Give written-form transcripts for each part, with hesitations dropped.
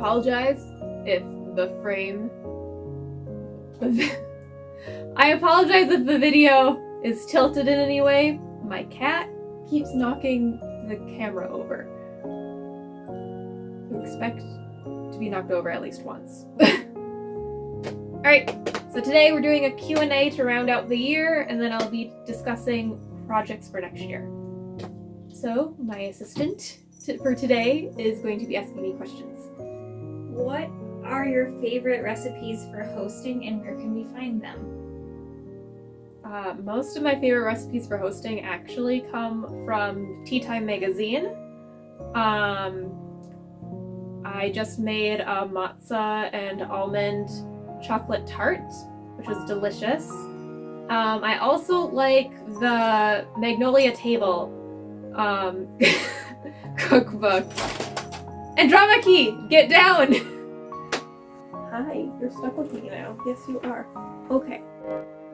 apologize if the frame... I apologize if the video is tilted in any way. My cat keeps knocking the camera over. I expect to be knocked over at least once. Alright, so today we're doing a Q&A to round out the year, and then I'll be discussing projects for next year. So, my assistant for today is going to be asking me questions. What are your favorite recipes for hosting, and where can we find them? Most of my favorite recipes for hosting actually come from Tea Time magazine. I just made a matzo and almond chocolate tart, which was delicious. I also like the Magnolia Table cookbook. Andromache, get down! Hi, you're stuck with me now. Yes, you are. Okay.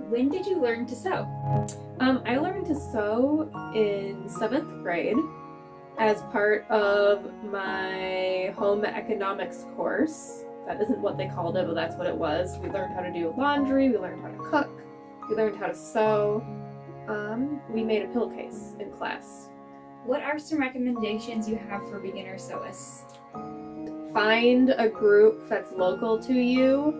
When did you learn to sew? I learned to sew in 7th grade as part of my home economics course. That isn't what they called it, but that's what it was. We learned how to do laundry, we learned how to cook, we learned how to sew. We made a pillowcase in class. What are some recommendations you have for beginner sewists? Find a group that's local to you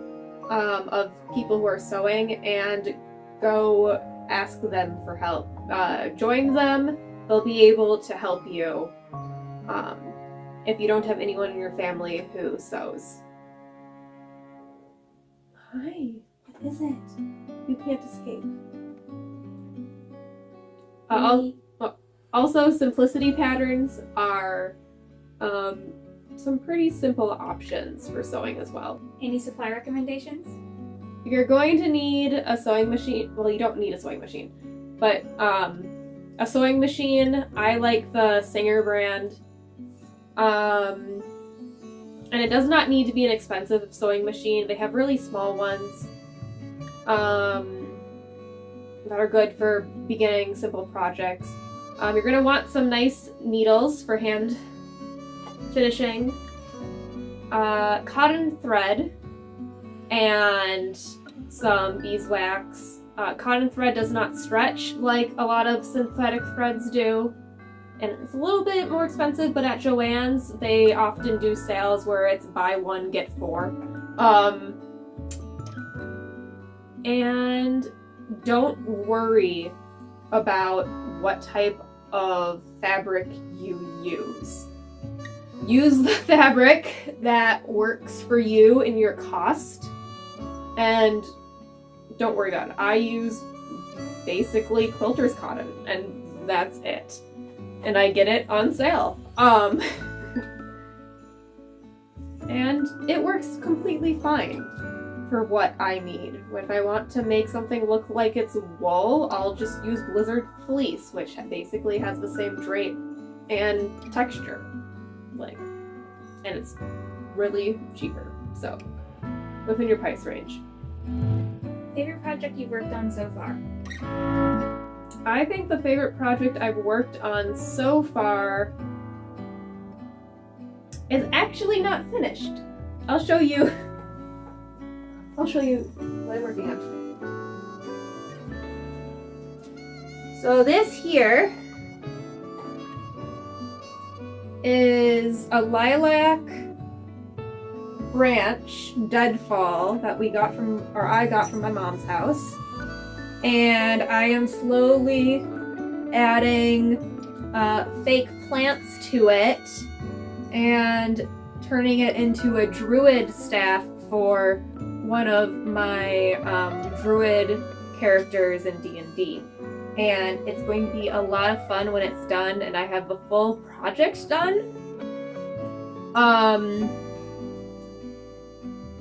of people who are sewing and go ask them for help. Join them, they'll be able to help you if you don't have anyone in your family who sews. Hi, what is it? You can't escape. Also, simplicity patterns are some pretty simple options for sewing as well. Any supply recommendations? You're going to need a sewing machine. Well, you don't need a sewing machine, but a sewing machine. I like the Singer brand. And it does not need to be an expensive sewing machine. They have really small ones that are good for beginning simple projects. You're going to want some nice needles for hand finishing, cotton thread, and some beeswax. Cotton thread does not stretch like a lot of synthetic threads do, and it's a little bit more expensive, but at Joann's they often do sales where it's buy one get four. And don't worry about what type of fabric you use. Use the fabric that works for you and your cost, and don't worry about it. I use basically quilter's cotton, and that's it. And I get it on sale. And it works completely fine for what I need. If I want to make something look like it's wool, I'll just use Blizzard fleece, which basically has the same drape and texture. And it's really cheaper, so within your price range. Favorite project you've worked on so far? I think the favorite project I've worked on so far is actually not finished. I'll show you what I'm working on. So this here is a lilac branch deadfall that I got from my mom's house, and I am slowly adding fake plants to it and turning it into a druid staff for one of my druid characters in D&D. And it's going to be a lot of fun when it's done and I have the full project done.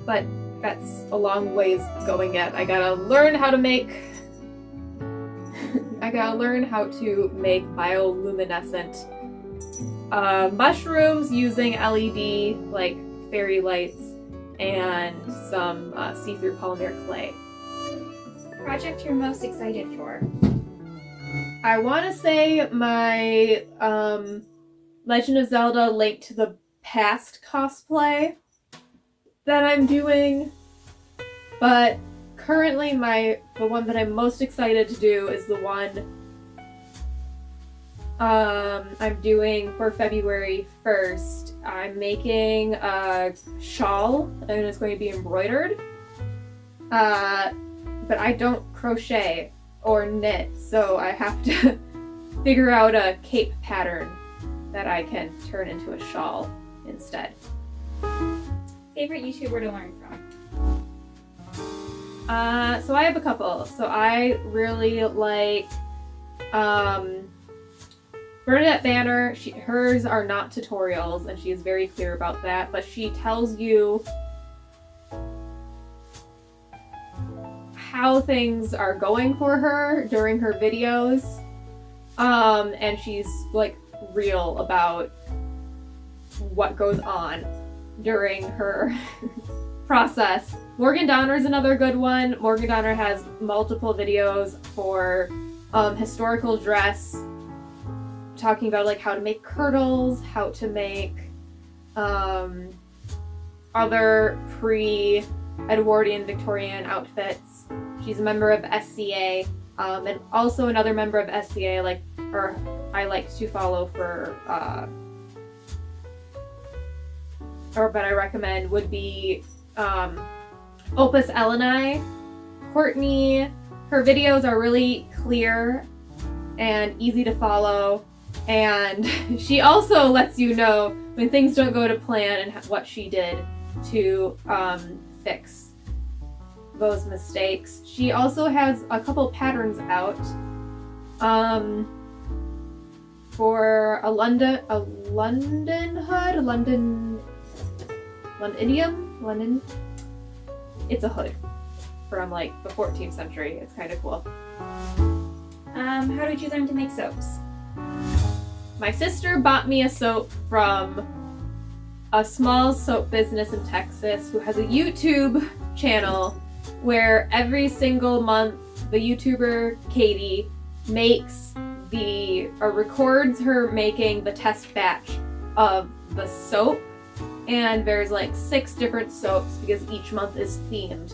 But that's a long ways going yet. I gotta learn how to make bioluminescent mushrooms using LED like fairy lights and some see-through polymer clay. Project you're most excited for? I want to say my Legend of Zelda Link to the Past cosplay. that I'm doing, but currently the one that I'm most excited to do is the one I'm doing for February 1st. I'm making a shawl and it's going to be embroidered. But I don't crochet or knit, so I have to figure out a cape pattern that I can turn into a shawl instead. Favorite YouTuber to learn from? So I have a couple. So I really like Bernadette Banner. Hers are not tutorials, and she is very clear about that, but she tells you how things are going for her during her videos. And she's like real about what goes on during her process. Morgan Donner is another good one. Morgan Donner has multiple videos for historical dress, talking about like how to make kirtles, how to make other pre-Edwardian Victorian outfits. She's a member of SCA, and also another member of SCA I like to follow for but I recommend would be Opus Eleni. Courtney, her videos are really clear and easy to follow, and she also lets you know when things don't go to plan and what she did to fix those mistakes. She also has a couple patterns out for a London hood, London. It's a hood from like the 14th century. It's kind of cool. How did you learn to make soaps? My sister bought me a soap from a small soap business in Texas who has a YouTube channel where every single month the YouTuber Katie records her making the test batch of the soap, and there's like 6 different soaps because each month is themed.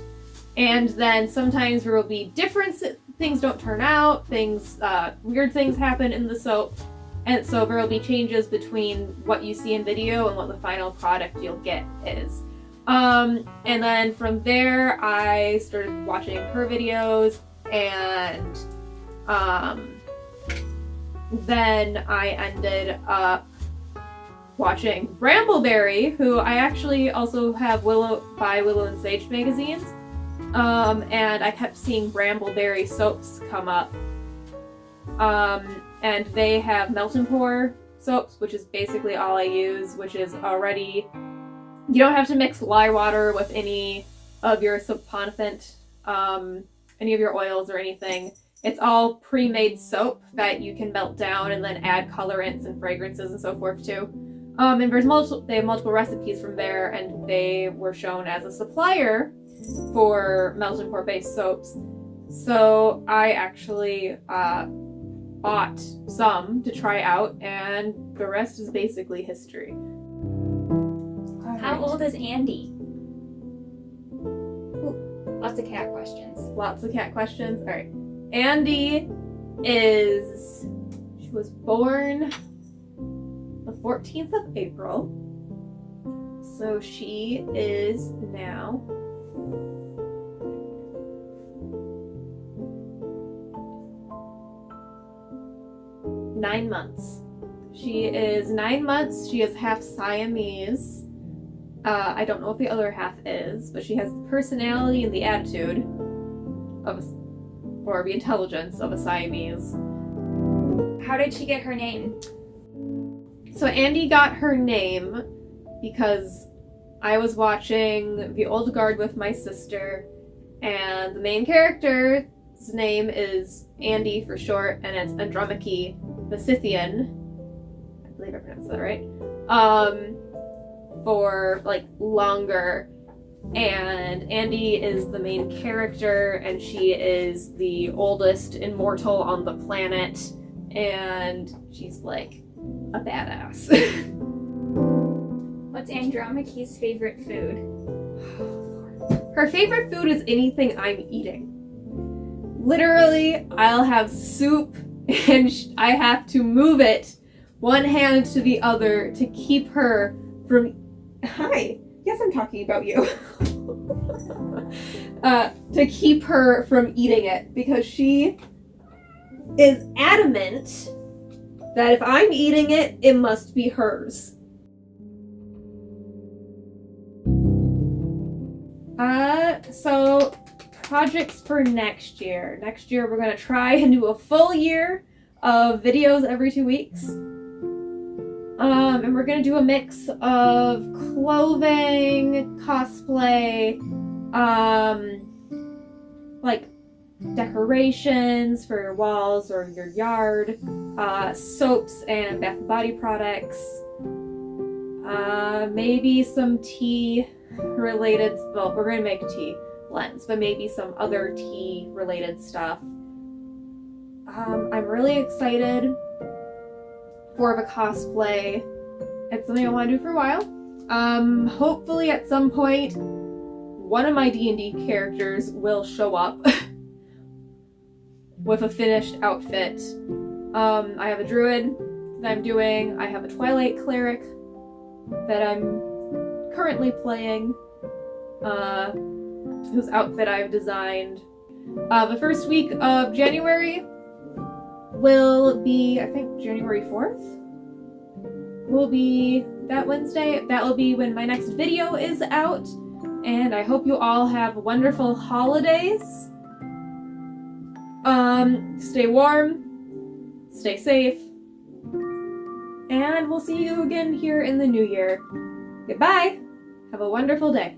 And then sometimes there will be things don't turn out, weird things happen in the soap, and so there will be changes between what you see in video and what the final product you'll get is. And then from there I started watching her videos, and then I ended up watching Brambleberry, who I actually also have Willow and Sage magazines. And I kept seeing Brambleberry soaps come up. And they have melt and pour soaps, which is basically all I use, which is already, you don't have to mix lye water with any of your saponifant, any of your oils or anything. It's all pre-made soap that you can melt down and then add colorants and fragrances and so forth to. And they have multiple recipes from there, and they were shown as a supplier for melt and pour based soaps. So I actually bought some to try out, and the rest is basically history. How old is Andy? Ooh, lots of cat questions. Lots of cat questions. All right. Andy she was born the 14th of April. So she is now 9 months. She is 9 months. She is half Siamese. I don't know what the other half is, but she has the personality and the attitude or the intelligence of a Siamese. How did she get her name? So Andy got her name because I was watching The Old Guard with my sister, and the main character's name is Andy for short, and it's Andromache the Scythian. I believe I pronounced that right. For like longer. And Andy is the main character, and she is the oldest immortal on the planet, and she's like a badass. What's Andromache's favorite food? Her favorite food is anything I'm eating. Literally, I'll have soup and I have to move it one hand to the other to keep her from... Hi. Yes, I'm talking about you. To keep her from eating it because she is adamant that if I'm eating it, it must be hers. So projects for next year. Next year we're gonna try and do a full year of videos every 2 weeks. And we're gonna do a mix of clothing, cosplay, like decorations for your walls or your yard, soaps and bath and body products, maybe some tea related, well, we're gonna make tea blends, but maybe some other tea related stuff. I'm really excited for the cosplay. It's something I want to do for a while. Hopefully at some point one of my D&D characters will show up with a finished outfit. I have a druid that I'm doing. I have a Twilight cleric that I'm currently playing, whose outfit I've designed. The first week of January will be, I think, January 4th will be that Wednesday. That will be when my next video is out. And I hope you all have wonderful holidays. Stay warm, stay safe, and we'll see you again here in the new year. Goodbye. Have a wonderful day.